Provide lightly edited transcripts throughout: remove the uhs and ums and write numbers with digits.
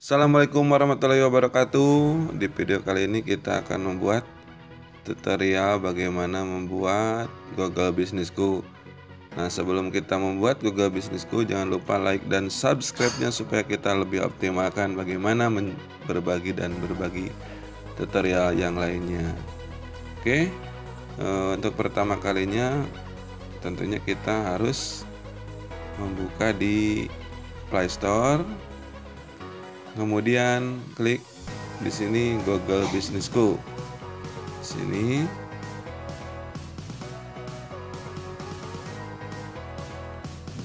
Assalamualaikum warahmatullahi wabarakatuh. Di video kali ini kita akan membuat tutorial bagaimana membuat Google Bisnisku. Nah, sebelum kita membuat Google Bisnisku, jangan lupa like dan subscribe-nya supaya kita lebih optimalkan bagaimana berbagi tutorial yang lainnya. Oke, untuk pertama kalinya tentunya kita harus membuka di Play Store. Kemudian klik di sini Google Bisnisku. Sini.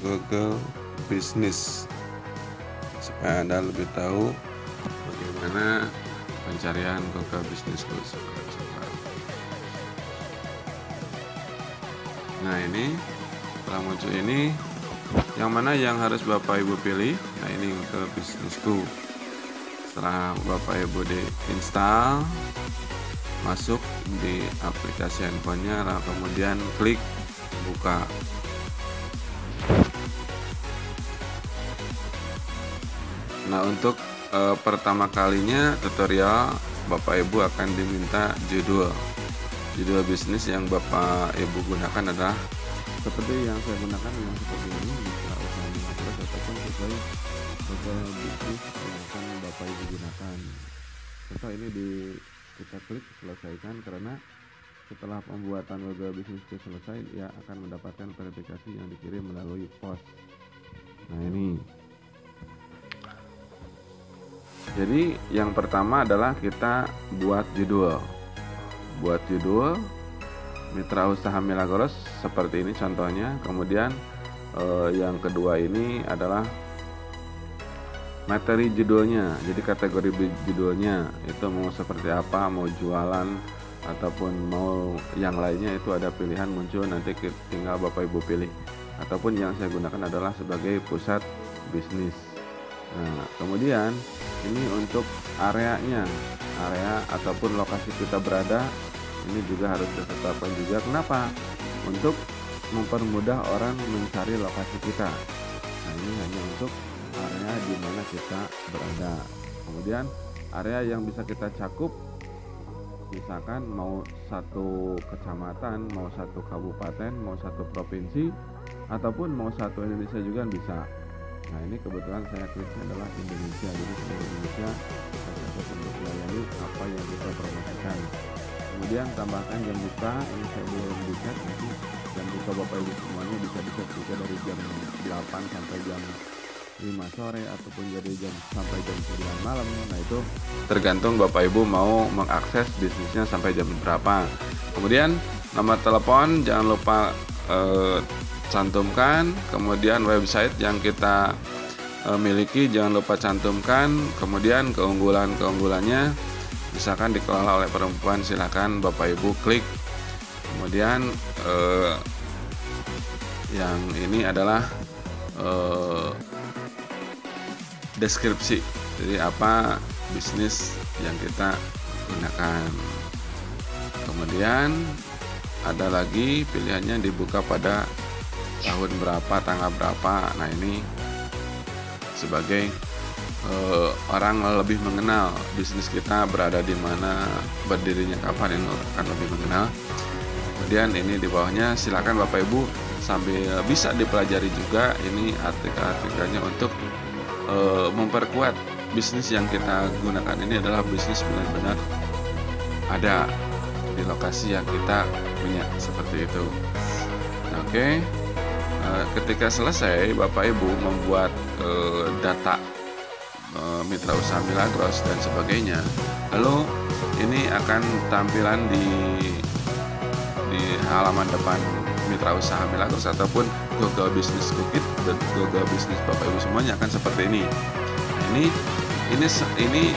Google Bisnis. Supaya Anda lebih tahu bagaimana pencarian Google Bisnisku. Nah, ini setelah muncul ini, yang mana yang harus Bapak Ibu pilih? Nah, ini Google Bisnisku. Setelah Bapak Ibu diinstal, masuk di aplikasi handphonenya, lalu kemudian klik buka. Nah, untuk pertama kalinya tutorial, Bapak Ibu akan diminta judul bisnis yang Bapak Ibu gunakan adalah seperti yang saya gunakan, yang seperti ini, bisa usaha mikro ataupun sesuai Google Bisnis yang akan Bapak Ibu gunakan. Serta ini kita klik selesaikan, karena setelah pembuatan Google Bisnis itu selesai, ia akan mendapatkan verifikasi yang dikirim melalui pos. Nah, ini. Jadi yang pertama adalah kita buat judul Mitra Usaha Milagros seperti ini contohnya. Kemudian yang kedua ini adalah materi judulnya. Jadi kategori judulnya itu mau seperti apa, mau jualan ataupun mau yang lainnya, itu ada pilihan muncul, nanti tinggal Bapak Ibu pilih. Ataupun yang saya gunakan adalah sebagai pusat bisnis. Nah, kemudian ini untuk area ataupun lokasi kita berada, ini juga harus ditetapkan juga. Kenapa? Untuk mempermudah orang mencari lokasi kita. Nah, ini hanya untuk area di mana kita berada. Kemudian area yang bisa kita cakup, misalkan mau satu kecamatan, mau satu kabupaten, mau satu provinsi, ataupun mau satu Indonesia juga bisa. Nah, ini kebetulan saya kliknya adalah Indonesia. Jadi seluruh Indonesia kita cakup untuk melayani apa yang kita promosikan. Kemudian tambahkan jam buka, ini saya belum diset, nanti jam buka Bapak Ibu semuanya bisa diset juga dari jam 8 sampai jam 5 sore ataupun dari sampai jam 9 malam. Nah, itu tergantung Bapak Ibu mau mengakses bisnisnya sampai jam berapa. Kemudian nomor telepon jangan lupa cantumkan. Kemudian website yang kita miliki jangan lupa cantumkan. Kemudian keunggulannya misalkan dikelola oleh perempuan, silakan Bapak Ibu klik. Kemudian yang ini adalah deskripsi, jadi apa bisnis yang kita gunakan. Kemudian ada lagi pilihannya dibuka pada tahun berapa, tanggal berapa. Nah, ini sebagai orang lebih mengenal bisnis kita berada di mana, berdirinya kapan, ini akan lebih mengenal. Kemudian ini di bawahnya silakan Bapak Ibu sambil bisa dipelajari juga ini artikel-artikelnya untuk memperkuat bisnis yang kita gunakan ini adalah bisnis benar-benar ada di lokasi yang kita punya, seperti itu. Oke, ketika selesai Bapak Ibu membuat data Mitra Usaha Milagros dan sebagainya, lalu ini akan tampilan di halaman depan Mitra Usaha Milagros ataupun Google Bisnis Kukit dan Google Bisnis Bapak Ibu semuanya akan seperti ini. Nah, ini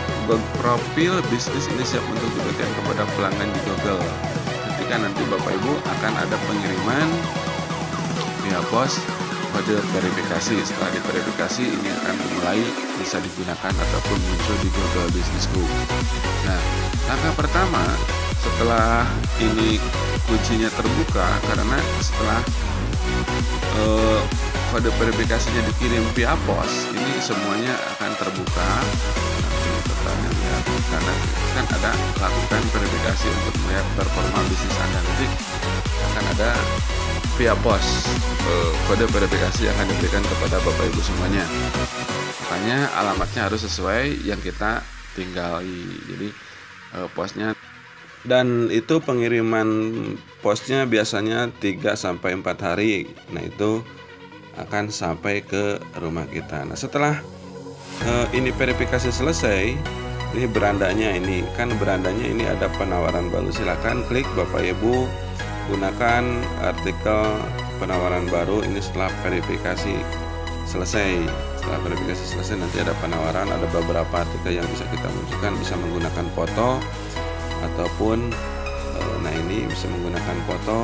profil bisnis ini siap untuk diberikan kepada pelanggan di Google. Ketika nanti Bapak Ibu akan ada pengiriman via pos kode verifikasi. Setelah diverifikasi, ini akan mulai bisa digunakan ataupun muncul di Google Bisnisku. Nah, langkah pertama setelah ini kuncinya terbuka, karena setelah kode verifikasinya dikirim via pos, ini semuanya akan terbuka. kepada lakukan verifikasi untuk melihat performa bisnis Anda. Nanti akan ada via pos kode verifikasi yang akan diberikan kepada Bapak Ibu semuanya. Makanya alamatnya harus sesuai yang kita tinggali. Jadi posnya, dan itu pengiriman posnya biasanya 3-4 hari. Nah, itu akan sampai ke rumah kita. Nah, setelah ini verifikasi selesai, ini berandanya, ini kan berandanya ini ada penawaran baru. Silakan klik Bapak Ibu, gunakan artikel penawaran baru ini setelah verifikasi selesai. Setelah verifikasi selesai nanti ada penawaran, ada beberapa artikel yang bisa kita munculkan, bisa menggunakan foto ataupun nah ini bisa menggunakan foto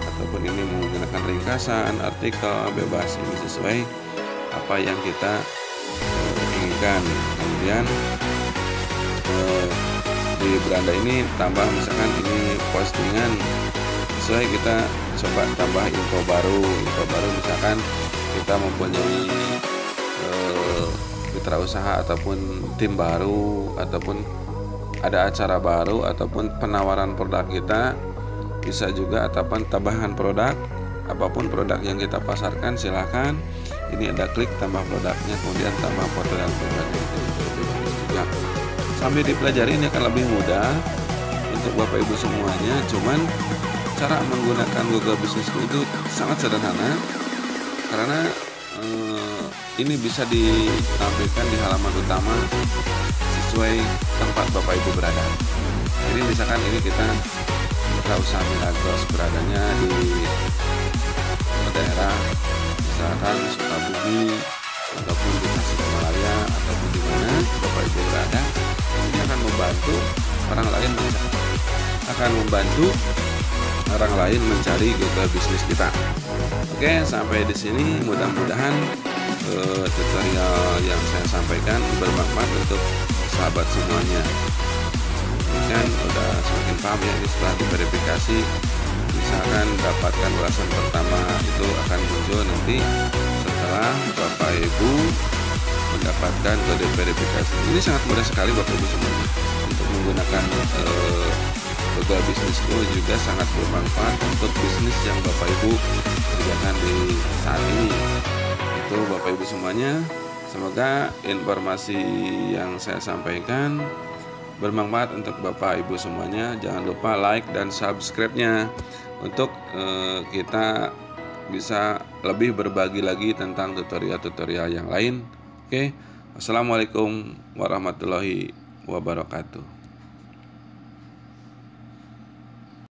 ataupun ini menggunakan ringkasan artikel, bebas, ini sesuai apa yang kita inginkan. Kemudian di beranda ini tambah, misalkan ini postingan sesuai, kita coba tambah info baru misalkan kita mempunyai mitra usaha ataupun tim baru, ataupun ada acara baru, ataupun penawaran produk kita, bisa juga, ataupun tambahan produk, apapun produk yang kita pasarkan, silahkan ini ada klik tambah produknya, kemudian tambah foto yang produknya juga. Sambil dipelajari ini akan lebih mudah untuk Bapak Ibu semuanya. Cuman cara menggunakan Google Business itu sangat sederhana, karena ini bisa ditampilkan di halaman utama sesuai tempat Bapak Ibu berada. Jadi misalkan ini kita mitra usaha Milagros beradanya di daerah misalkan Sukabumi ataupun di Tasikmalaya ataupun di mana Bapak Ibu berada, ini akan membantu orang lain mencari Google Business kita. Oke, sampai di sini mudah-mudahan tutorial yang saya sampaikan bermanfaat untuk sahabat semuanya. Ini kan udah semakin paham ya, ini setelah diverifikasi, misalkan dapatkan ulasan pertama itu akan muncul nanti setelah Bapak Ibu mendapatkan kode verifikasi. Ini sangat mudah sekali Bapak Ibu semuanya untuk menggunakan Google Business itu, juga sangat bermanfaat untuk bisnis yang Bapak Ibu kerjakan di saat ini. Itu Bapak Ibu semuanya, semoga informasi yang saya sampaikan bermanfaat untuk Bapak Ibu semuanya. Jangan lupa like dan subscribe-nya untuk kita bisa lebih berbagi lagi tentang tutorial-tutorial yang lain. Oke, wassalamualaikum warahmatullahi wabarakatuh.